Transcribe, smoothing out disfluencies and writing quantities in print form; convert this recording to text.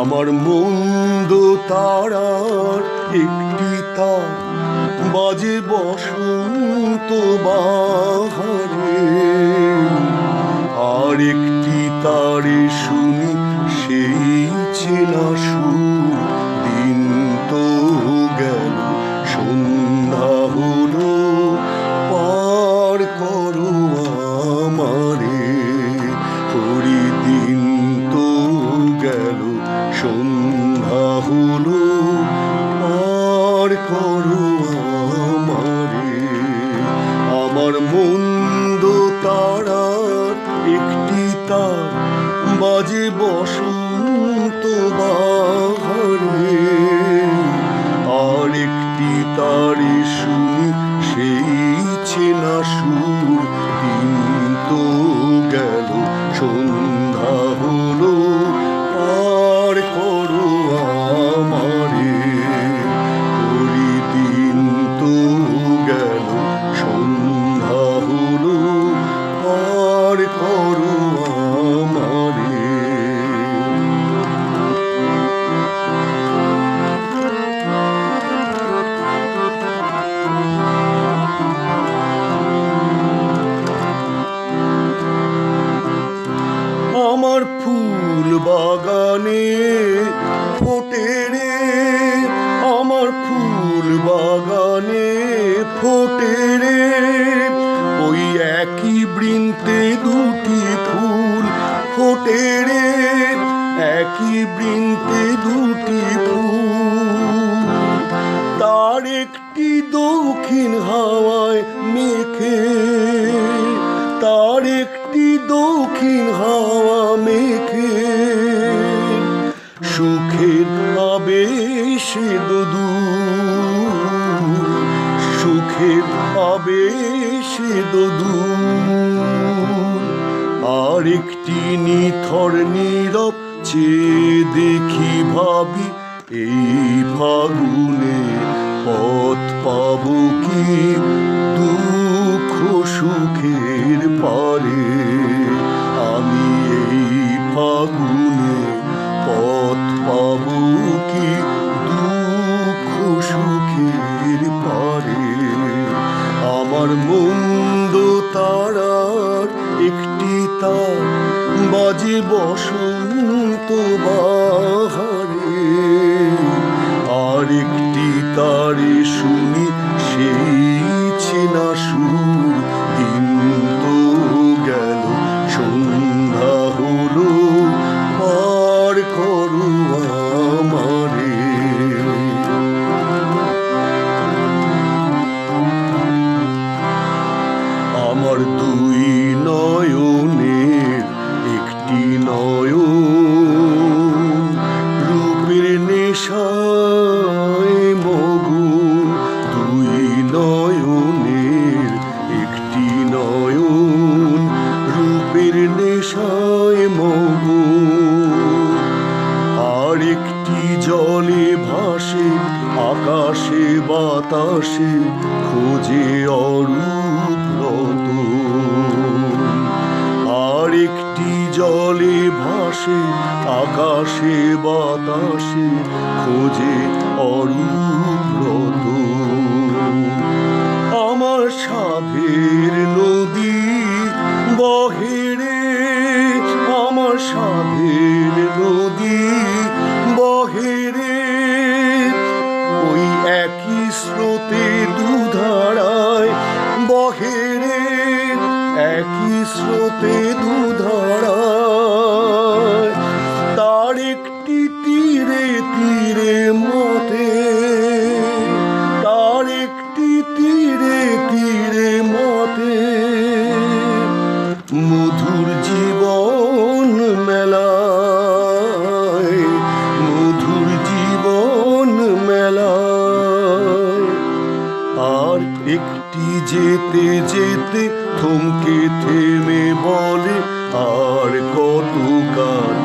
আমার মন্দ তারার একটি তার বাজে বসন্ত বাহারে, আর একটি তারে শুনি সেই চেনা সুর। দিন তো গেল, সন্ধ্যা হলো, পার করো আমারে। হরি দিন তো গেল, সন্ধ্যা হলো, পার করো আমারে। আমার মন্দ তারার একটি তার বাজে বসন্ত বাহারে, আর একটি তারে শুনি সেই চেনা সুর। দিন তো গেল, সন্ধ্যা হলো, পার করো আমারে। হরি দিন তো গেল, সন্ধ্যা হলো, পার করো আমারে। আমার ফুল বাগানে ফোটে রে, আমার ফুল বাগানে ফোটে রে, ওই একই বৃন্তে দুটি ফুল ফোটে রে, একই বৃন্তে দুটি ফুল। তার একটি দক্ষিণ হাওয়ায় মেখে, তার একটি দক্ষিণ হাওয়া মেখে, সুখের আবেশে দোদুল, সুখের আবেশে দোদুল। আর একটি নিথর নীরব চেয়ে দেখি ভাবি, এই ফাগুনে পথ পাবো কি দুঃখ সুখের পারে। আমি এই ফাগুনে পথ পাবো কি দুঃখ সুখের পারে। আমার মন্দ তারার একটি তার বাজে বসন্ত বাহারে, আর একটি তারে শুনি সেই চেনা সুর। দিন তো গেল, সন্ধ্যা হলো, পার করো আমারে। আমার দুই নয়নের একটি নয়ন রূপের নেশায় মগুন। দুই নয়নের একটি নয়ন রূপের নেশায় মগুন। আর একটি জলে ভাসে, আকাশে বাতাসে খোঁজে অরূপ রতন। আর একটি জলে ভাসে, আকাশে বাতাসে খোঁজে অরূপ রতন। আমার সাধের নদী বহে রে, আমার সাধের নদী বহে রে, ওই একই স্রোতে দুধারায় বহে রে, একই স্রোতে দুধারায়। তার একটি তীরে তীরে মতে, তার একটি তীরে তীরে মতে, মধুর জীবন মেলায়, মধুর জীবন মেলায়। আর একটি যেতে যেতে থমকে থেমে বলে, আর কতকাল